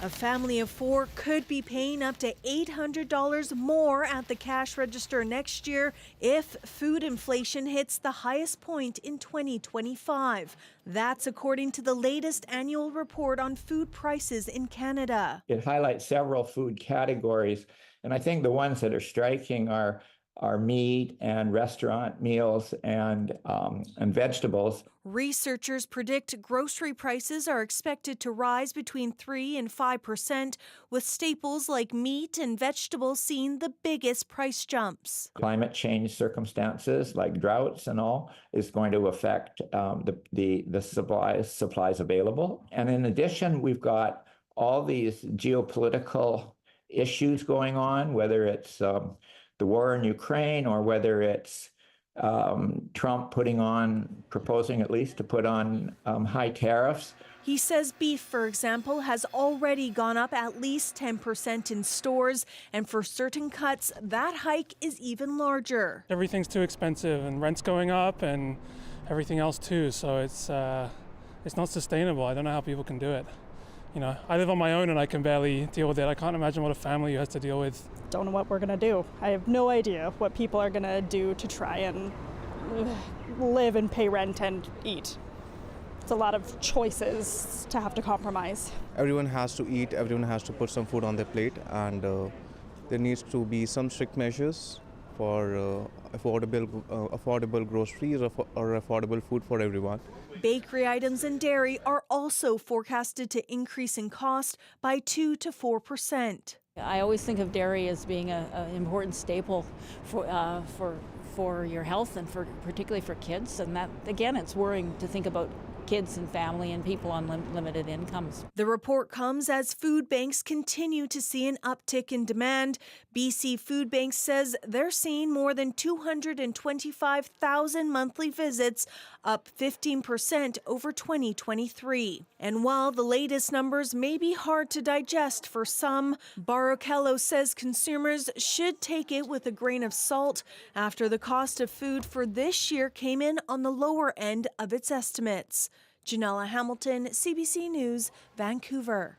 A family of 4 could be paying up to $800 more at the cash register next year if food inflation hits the highest point in 2025. That's according to the latest annual report on food prices in Canada. It highlights several food categories, and I think the ones that are striking are meat and restaurant meals and vegetables. Researchers predict grocery prices are expected to rise between 3 and 5%, with staples like meat and vegetables seeing the biggest price jumps. Climate change circumstances like droughts and all is going to affect the supplies available. And in addition, we've got all these geopolitical issues going on, whether it's the war in Ukraine or whether it's Trump proposing at least to put on high tariffs. He says beef, for example, has already gone up at least 10% in stores, and for certain cuts, that hike is even larger. Everything's too expensive, and rent's going up, and everything else too. So it's not sustainable. I don't know how people can do it. You know, I live on my own and I can barely deal with it. I can't imagine what a family has to deal with. Don't know what we're going to do. I have no idea what people are going to do to try and live and pay rent and eat. It's a lot of choices to have to compromise. Everyone has to eat, everyone has to put some food on their plate, and there needs to be some strict measures for affordable groceries or affordable food for everyone. Bakery items and dairy are also forecasted to increase in cost by 2 to 4%. I always think of dairy as being an important staple for your health and particularly for kids. And that, again, it's worrying to think about kids and family and people on limited incomes. The report comes as food banks continue to see an uptick in demand. BC Food Bank says they're seeing more than 225,000 monthly visits, up 15% over 2023. And while the latest numbers may be hard to digest for some, Barrichello says consumers should take it with a grain of salt after the cost of food for this year came in on the lower end of its estimates. Janella Hamilton, CBC News, Vancouver.